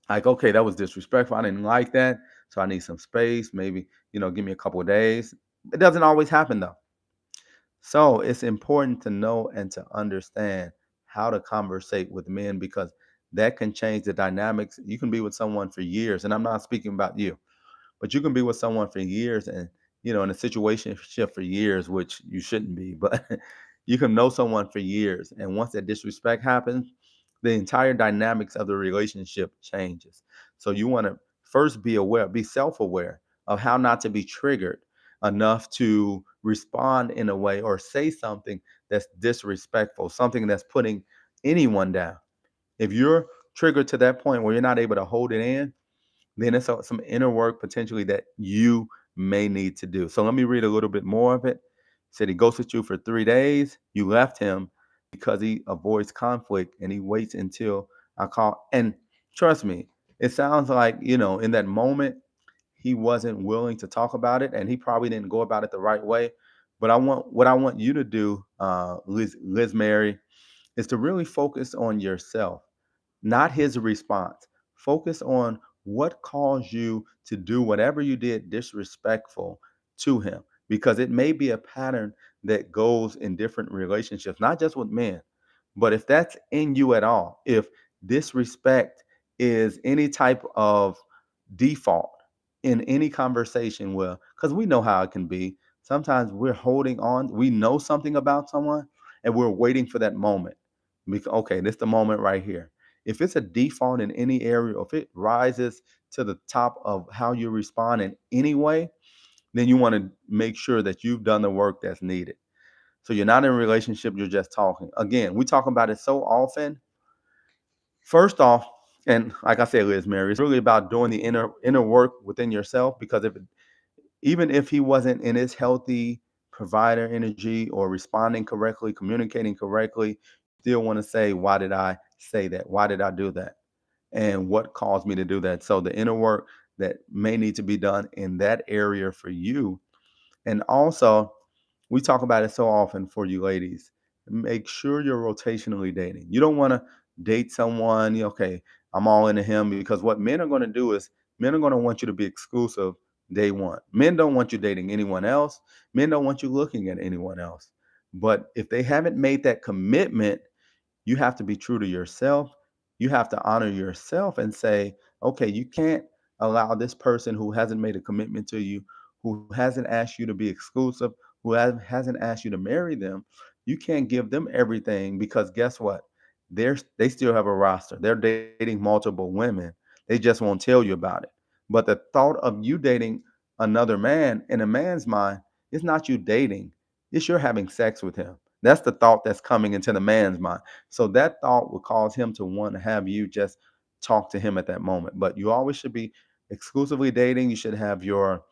like, okay, that was disrespectful. I didn't like that. So I need some space. Maybe, give me a couple of days. It doesn't always happen though. So it's important to know and to understand how to conversate with men, because that can change the dynamics. You can be with someone for years, and I'm not speaking about you, but you can be with someone for years and, in a situation shift for years, which you shouldn't be, but you can know someone for years. And once that disrespect happens, the entire dynamics of the relationship changes. So you want to first be aware, be self-aware of how not to be triggered enough to respond in a way or say something that's disrespectful, something that's putting anyone down. If you're triggered to that point where you're not able to hold it in, then it's some inner work potentially that you may need to do. So let me read a little bit more of it. It said he ghosted you for 3 days. You left him because he avoids conflict and he waits until I call. And trust me, it sounds like, in that moment, he wasn't willing to talk about it and he probably didn't go about it the right way. But what I want you to do, Liz Mary, is to really focus on yourself, not his response. Focus on what caused you to do whatever you did disrespectful to him, because it may be a pattern that goes in different relationships, not just with men. But if that's in you at all, if disrespect is any type of default in any conversation, well, because we know how it can be. Sometimes we're holding on, we know something about someone, and we're waiting for that moment. Because, okay, this is the moment right here. If it's a default in any area, or if it rises to the top of how you respond in any way, then you want to make sure that you've done the work that's needed. So you're not in a relationship, you're just talking. Again, we talk about it so often. First off, and like I said, Liz Mary, it's really about doing the inner work within yourself, because even if he wasn't in his healthy provider energy or responding correctly, communicating correctly, still want to say, why did I say that? Why did I do that? And what caused me to do that? So the inner work that may need to be done in that area for you. And also, we talk about it so often for you ladies. Make sure you're rotationally dating. You don't want to date someone, okay, I'm all into him, because what men are going to do is men are going to want you to be exclusive day one. Men don't want you dating anyone else. Men don't want you looking at anyone else. But if they haven't made that commitment, you have to be true to yourself. You have to honor yourself and say, okay, you can't allow this person who hasn't made a commitment to you, who hasn't asked you to be exclusive, who hasn't asked you to marry them. You can't give them everything, because guess what? They still have a roster. They're dating multiple women. They just won't tell you about it. But the thought of you dating another man, in a man's mind, it's not you dating. It's you're having sex with him. That's the thought that's coming into the man's mind. So that thought will cause him to want to have you just talk to him at that moment. But you always should be exclusively dating. You should have your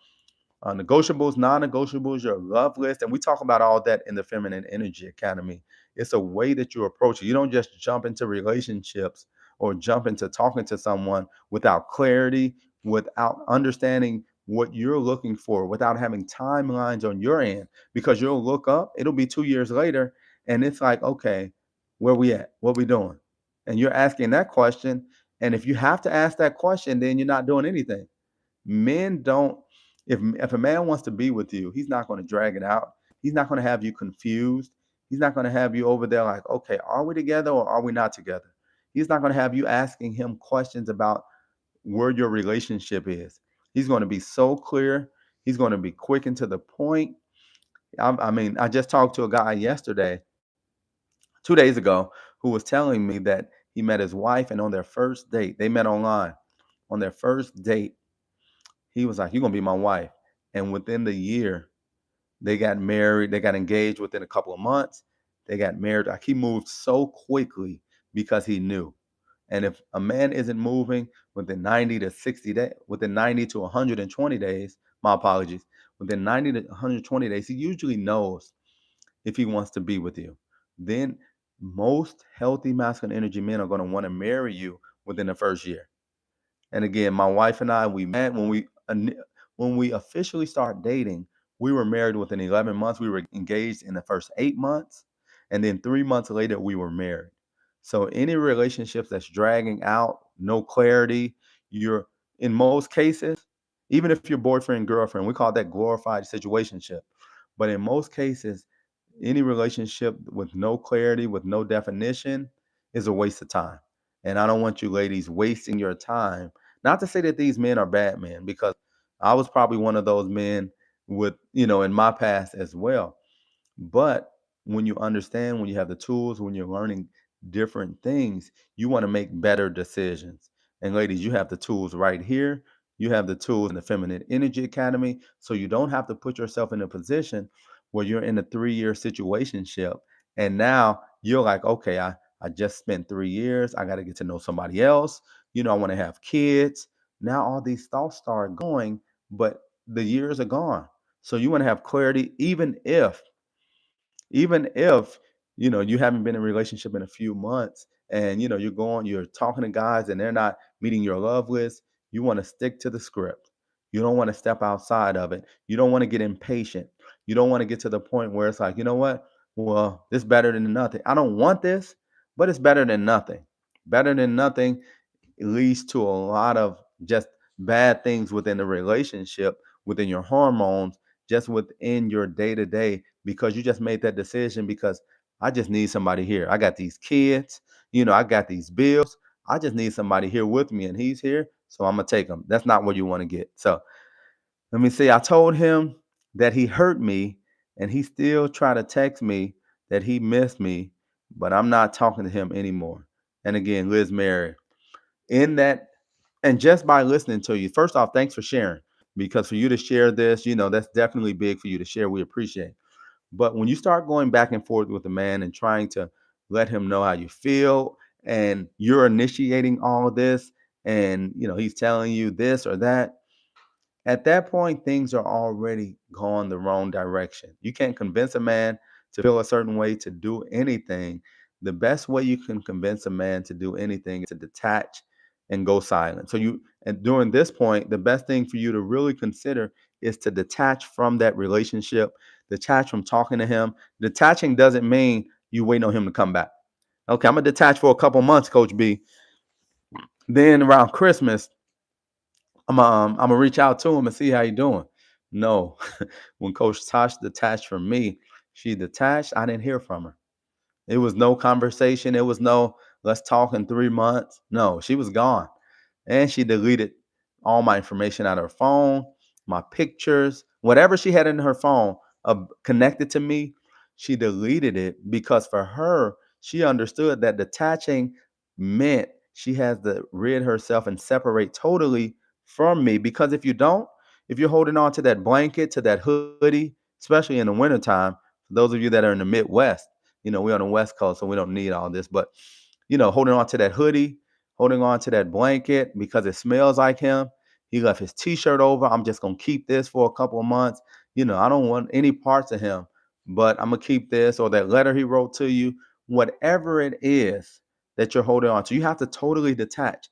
negotiables, non-negotiables, your love list, and we talk about all that in the Feminine Energy Academy. It's a way that you approach it. You don't just jump into relationships or jump into talking to someone without clarity, without understanding what you're looking for, without having timelines on your end, because you'll look up, it'll be 2 years later, and it's like, okay, where we at? What we doing? And you're asking that question. And if you have to ask that question, then you're not doing anything. Men don't, if a man wants to be with you, he's not going to drag it out. He's not going to have you confused. He's not going to have you over there like, okay, are we together or are we not together? He's not going to have you asking him questions about where your relationship is. He's going to be so clear. He's going to be quick and to the point. I mean, I just talked to a guy yesterday, 2 days ago, who was telling me that he met his wife, and on their first date, they met online. On their first date, he was like, "You're gonna be my wife." And within the year, they got married. They got engaged within a couple of months. They got married. Like, he moved so quickly because he knew. And if a man isn't moving within 90 to 60 days, within 90 to 120 days, my apologies, within 90 to 120 days, he usually knows if he wants to be with you. Then most healthy masculine energy men are going to want to marry you within the first year. And again, my wife and I, we met when we officially started dating. We were married within 11 months. We were engaged in the first 8 months, and then 3 months later, we were married. So any relationships that's dragging out, no clarity, you're in most cases, even if you're boyfriend girlfriend, we call that glorified situationship. But in most cases, any relationship with no clarity, with no definition, is a waste of time. And I don't want you ladies wasting your time. Not to say that these men are bad men, because I was probably one of those men with, in my past as well. But when you understand, when you have the tools, when you're learning different things, you want to make better decisions. And ladies, you have the tools right here. You have the tools in the Feminine Energy Academy. So you don't have to put yourself in a position where you're in a 3-year situationship. And now you're like, okay, I just spent 3 years. I got to get to know somebody else. I want to have kids. Now all these thoughts start going, but the years are gone. So you want to have clarity, even if you haven't been in a relationship in a few months, and you're talking to guys and they're not meeting your love list. You want to stick to the script. You don't want to step outside of it. You don't want to get impatient. You don't want to get to the point where it's like, you know what, well, this better than nothing. I don't want this, but it's better than nothing. Better than nothing, it leads to a lot of just bad things within the relationship, within your hormones, just within your day to day, because you just made that decision because I just need somebody here. I got these kids, I got these bills. I just need somebody here with me, and he's here, so I'm gonna take him. That's not what you want to get. So let me see. I told him that he hurt me, and he still tried to text me that he missed me, but I'm not talking to him anymore. And again, Liz Mary, in that, and just by listening to you, first off, thanks for sharing, because for you to share this, that's definitely big for you to share. We appreciate it. But when you start going back and forth with a man and trying to let him know how you feel, and you're initiating all of this, and he's telling you this or that, At that point, things are already gone the wrong direction. You can't convince a man to feel a certain way to do anything. The best way you can convince a man to do anything is to detach and go silent. And during this point, the best thing for you to really consider is to detach from that relationship, detach from talking to him. Detaching doesn't mean you waiting on him to come back. Okay, I'm gonna detach for a couple months, Coach B. Then around Christmas, I'm gonna reach out to him and see how you doing. No, when Coach Tosh detached from me, she detached. I didn't hear from her. It was no conversation. It was no let's talk in 3 months. No, she was gone. And she deleted all my information out of her phone, my pictures, whatever she had in her phone connected to me. She deleted it because for her, she understood that detaching meant she has to rid herself and separate totally from me. Because if you don't, if you're holding on to that blanket, to that hoodie, especially in the wintertime, for those of you that are in the Midwest, we're on the West Coast, so we don't need all this. But holding on to that hoodie, holding on to that blanket because it smells like him. He left his t-shirt over. I'm just gonna keep this for a couple of months. I don't want any parts of him, but I'm gonna keep this or that letter he wrote to you, whatever it is that you're holding on to. You have to totally detach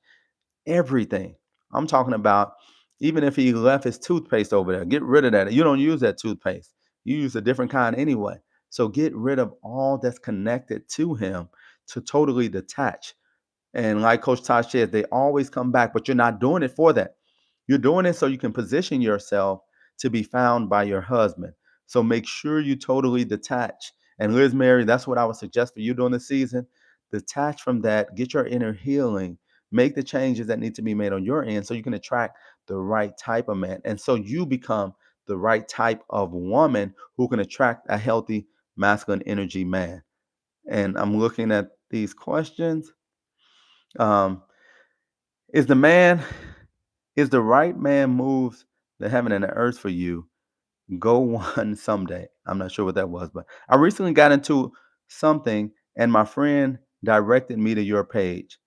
everything. I'm talking about even if he left his toothpaste over there, get rid of that. You don't use that toothpaste. You use a different kind anyway. So get rid of all that's connected to him to totally detach. And like Coach Tosh said, they always come back, but you're not doing it for that. You're doing it so you can position yourself to be found by your husband. So make sure you totally detach. And Liz Mary, that's what I would suggest for you during the season. Detach from that, get your inner healing, make the changes that need to be made on your end so you can attract the right type of man. And so you become the right type of woman who can attract a healthy masculine energy man. And I'm looking at these questions. Um, is the man, is the right man moves the heaven and the earth for you? Go one someday. I'm not sure what that was, but I recently got into something and my friend directed me to your page.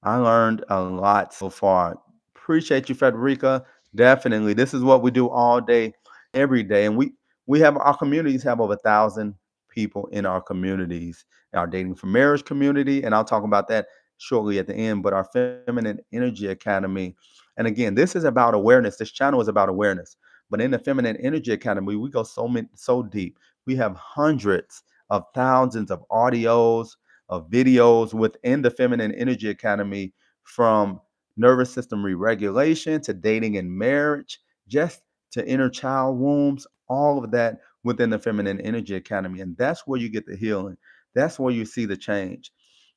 I learned a lot so far. Appreciate you, Frederica. Definitely. This is what we do all day, every day. And we have our communities have over 1,000 people in our communities, our dating for marriage community. And I'll talk about that shortly at the end. But our Feminine Energy Academy. And again, this is about awareness. This channel is about awareness. But in the Feminine Energy Academy, we go so deep. We have hundreds of thousands of audios, of videos within the Feminine Energy Academy, from nervous system re-regulation to dating and marriage, just to inner child wombs, all of that within the Feminine Energy Academy. And that's where you get the healing. That's where you see the change.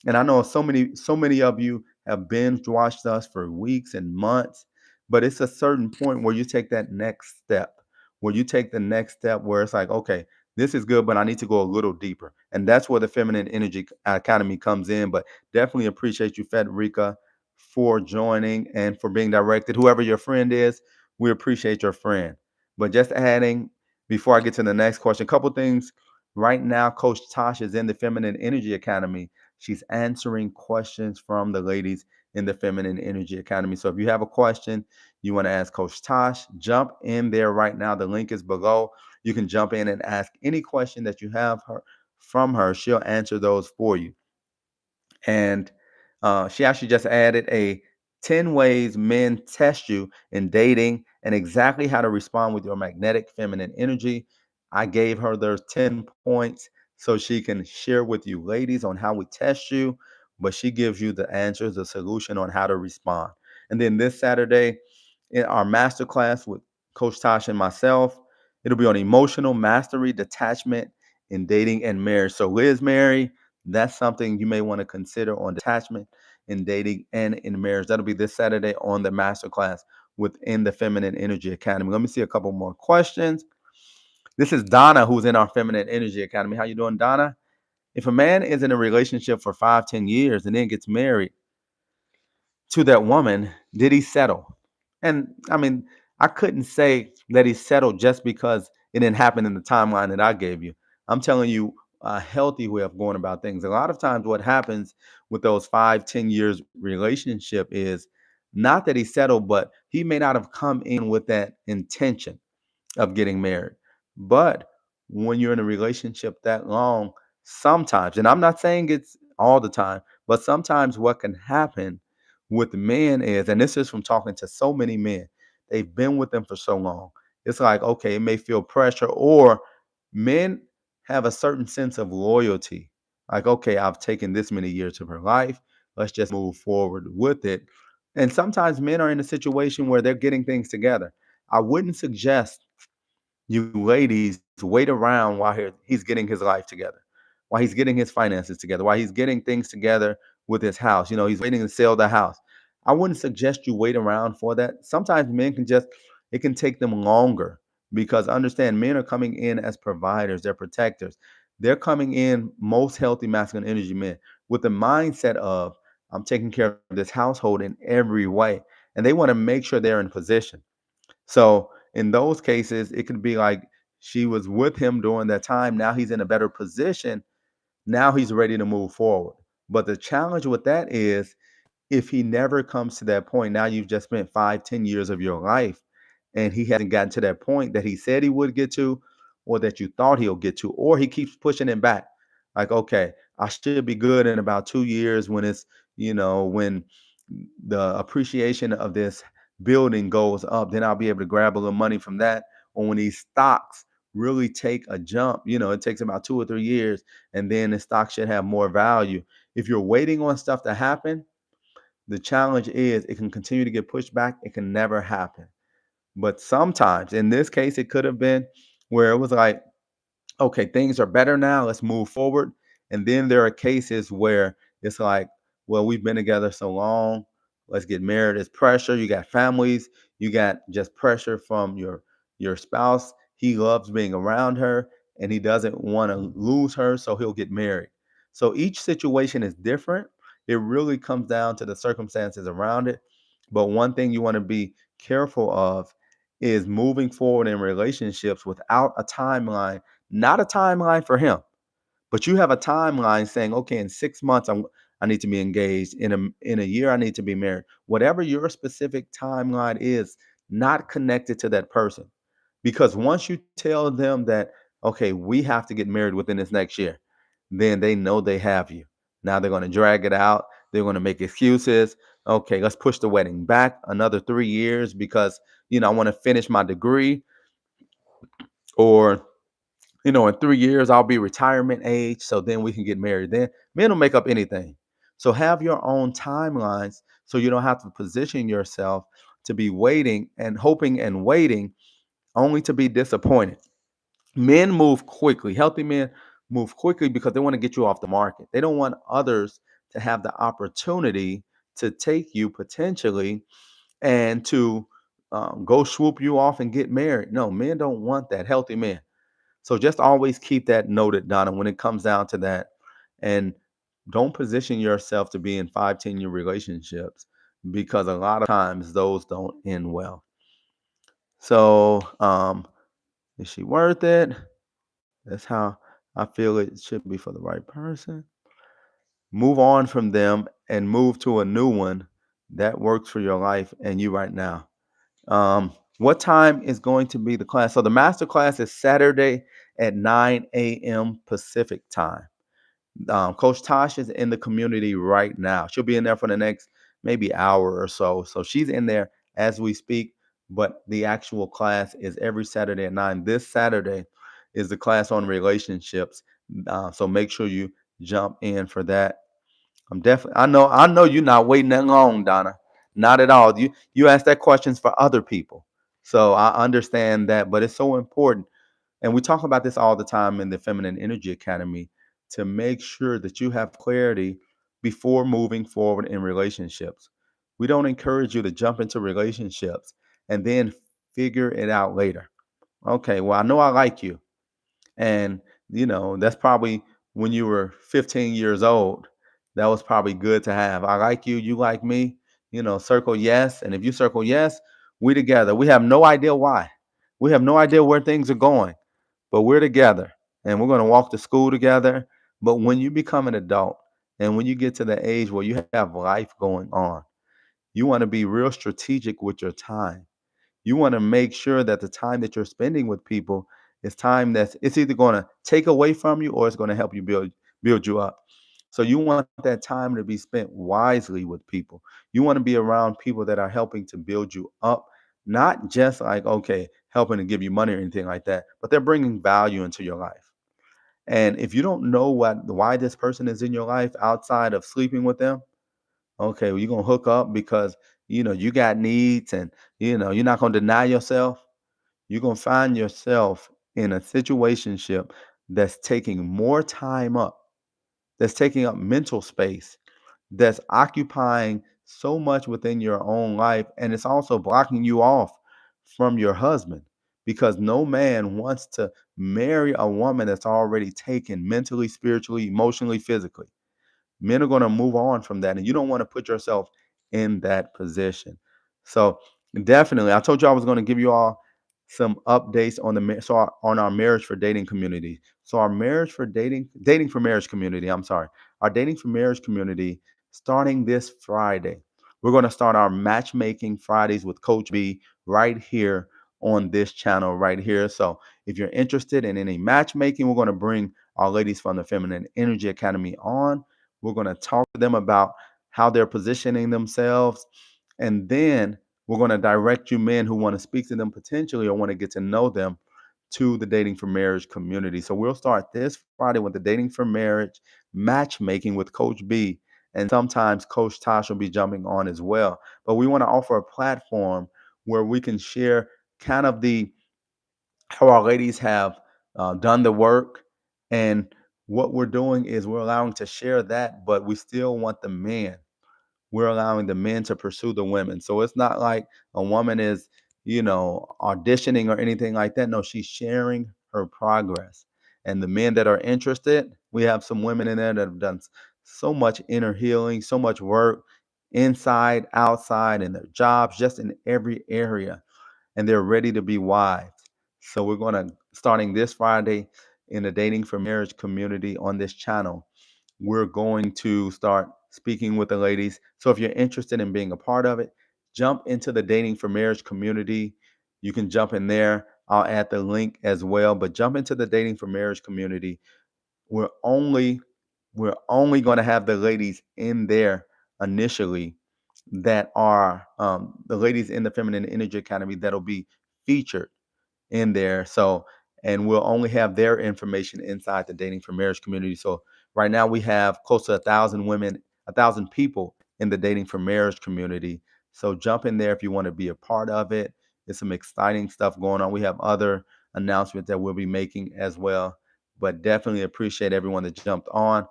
And I know so many of you have binge watched us for weeks and months, but it's a certain point where you take that next step, where you take the next step where it's like, okay, this is good, but I need to go a little deeper. And that's where the Feminine Energy Academy comes in. But definitely appreciate you, Federica, for joining and for being directed. Whoever your friend is, we appreciate your friend. But just adding, before I get to the next question, a couple things. Right now, Coach Tosh is in the Feminine Energy Academy. She's answering questions from the ladies in the Feminine Energy Academy. So if you have a question you want to ask Coach Tosh, jump in there right now. The link is below. You can jump in and ask any question that you have from her. She'll answer those for you. And she actually just added a 10 ways men test you in dating and exactly how to respond with your magnetic feminine energy. I gave her those 10 points so she can share with you ladies on how we test you, but she gives you the answers, the solution on how to respond. And then this Saturday, in our masterclass with Coach Tosh and myself, it'll be on emotional mastery, detachment in dating and marriage. So Liz Mary, that's something you may want to consider on detachment in dating and in marriage. That'll be this Saturday on the masterclass within the Feminine Energy Academy. Let me see a couple more questions. This is Donna, who's in our Feminine Energy Academy. How you doing, Donna? If a man is in a relationship for 5, 10 years and then gets married to that woman, did he settle? And I mean, I couldn't say that he settled just because it didn't happen in the timeline that I gave you. I'm telling you a healthy way of going about things. A lot of times what happens with those 5, 10 years relationship is not that he settled, but he may not have come in with that intention of getting married. But when you're in a relationship that long, sometimes, and I'm not saying it's all the time, but sometimes what can happen with men is, and this is from talking to so many men, they've been with them for so long. It's like, okay, it may feel pressure, or men have a certain sense of loyalty. Like, okay, I've taken this many years of her life. Let's just move forward with it. And sometimes men are in a situation where they're getting things together. I wouldn't suggest you ladies wait around while he's getting his life together, while he's getting his finances together, while he's getting things together with his house. He's waiting to sell the house. I wouldn't suggest you wait around for that. Sometimes men can just, it can take them longer because understand men are coming in as providers, they're protectors. They're coming in, most healthy masculine energy men, with the mindset of, I'm taking care of this household in every way. And they want to make sure they're in position. So in those cases, it could be like she was with him during that time. Now he's in a better position. Now he's ready to move forward. But the challenge with that is if he never comes to that point, now you've just spent 5, 10 years of your life and he hasn't gotten to that point that he said he would get to, or that you thought he'll get to, or he keeps pushing it back. Like, okay, I should be good in about 2 years when when the appreciation of this building goes up, then I'll be able to grab a little money from that. Or when these stocks really take a jump, it takes about 2 or 3 years, and then the stock should have more value. If you're waiting on stuff to happen, the challenge is it can continue to get pushed back. It can never happen. But sometimes, in this case, it could have been where it was like, okay, things are better now. Let's move forward. And then there are cases where it's like, well, we've been together so long. Let's get married. It's pressure. You got families. You got just pressure from your spouse. He loves being around her and he doesn't want to lose her, so he'll get married. So each situation is different. It really comes down to the circumstances around it. But one thing you want to be careful of is moving forward in relationships without a timeline, not a timeline for him, but you have a timeline saying, okay, in 6 months I need to be engaged. In a year I need to be married. Whatever your specific timeline is, not connected to that person. Because once you tell them that, okay, we have to get married within this next year, then they know they have you. Now they're going to drag it out. They're going to make excuses. Okay, let's push the wedding back another 3 years because, I want to finish my degree, or in 3 years, I'll be retirement age. So then we can get married. Then men will make up anything. So have your own timelines so you don't have to position yourself to be waiting and hoping and waiting only to be disappointed. Men move quickly. Healthy men move quickly because they want to get you off the market. They don't want others to have the opportunity to take you potentially and to go swoop you off and get married. No, men don't want that. Healthy men. So just always keep that noted, Donna, when it comes down to that. And don't position yourself to be in 5, 10 year relationships because a lot of times those don't end well. So, is she worth it? That's how I feel it should be for the right person. Move on from them and move to a new one that works for your life and you right now. What time is going to be the class? So the master class is Saturday at 9 a.m. Pacific time. Coach Tosh is in the community right now. She'll be in there for the next maybe hour or so. So she's in there as we speak, but the actual class is every Saturday at 9. This Saturday is the class on relationships. So make sure you jump in for that. I know you're not waiting that long, Donna. Not at all. You ask that questions for other people. So I understand that, but it's so important. And we talk about this all the time in the Feminine Energy Academy to make sure that you have clarity before moving forward in relationships. We don't encourage you to jump into relationships and then figure it out later. Okay, well, I know I like you. And, that's probably when you were 15 years old. That was probably good to have. I like you, you like me, circle yes. And if you circle yes, we together. We have no idea why. We have no idea where things are going, but we're together and we're going to walk to school together. But when you become an adult and when you get to the age where you have life going on, You want to be real strategic with your time. You want to make sure that the time that you're spending with people is time that's it's either going to take away from you or it's going to help you build you up. So you want that time to be spent wisely with people. You want to be around people that are helping to build you up, not just like okay, helping to give you money or anything like that, but they're bringing value into your life. And if you don't know why this person is in your life outside of sleeping with them, okay, well, you're gonna hook up because you got needs and you're not gonna deny yourself. You're gonna find yourself in a situationship that's taking more time up, that's taking up mental space, that's occupying so much within your own life, and it's also blocking you off from your husband because no man wants to marry a woman that's already taken mentally, spiritually, emotionally, physically. Men are going to move on from that, and you don't want to put yourself in that position. So definitely, I told you I was going to give you all some updates on on our marriage for dating community. So our marriage for dating for marriage community. I'm sorry, our dating for marriage community starting this Friday. We're going to start our matchmaking Fridays with Coach B right here on this channel right here. So if you're interested in any matchmaking, we're going to bring our ladies from the Feminine Energy Academy on. We're going to talk to them about how they're positioning themselves. And then we're going to direct you men who want to speak to them potentially or want to get to know them to the Dating for Marriage community. So we'll start this Friday with the Dating for Marriage matchmaking with Coach B. And sometimes Coach Tosh will be jumping on as well. But we want to offer a platform where we can share kind of the how our ladies have done the work. And what we're doing is we're allowing to share that, but we still want the men. We're allowing the men to pursue the women. So it's not like a woman is, auditioning or anything like that. No, she's sharing her progress. And the men that are interested, we have some women in there that have done so much inner healing, so much work inside, outside, in their jobs, just in every area and they're ready to be wives. So we're going to starting this Friday in the Dating for Marriage community on this channel. We're going to start speaking with the ladies. So if you're interested in being a part of it, jump into the Dating for Marriage community. You can jump in there. I'll add the link as well, but jump into the Dating for Marriage community. We're only we're only going to have the ladies in there initially that are the ladies in the Feminine Energy Academy that'll be featured in there. So, and we'll only have their information inside the Dating for Marriage community. So, right now we have close to 1,000 women, 1,000 people in the Dating for Marriage community. So, jump in there if you want to be a part of it. There's some exciting stuff going on. We have other announcements that we'll be making as well. But definitely appreciate everyone that jumped on.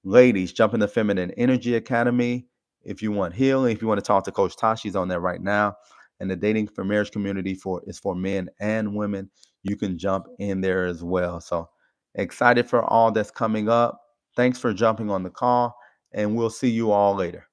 Ladies, jump in the Feminine Energy Academy. If you want healing, if you want to talk to Coach Tosh, she's on there right now. And the Dating for Marriage community is for men and women. You can jump in there as well. So excited for all that's coming up. Thanks for jumping on the call, and we'll see you all later.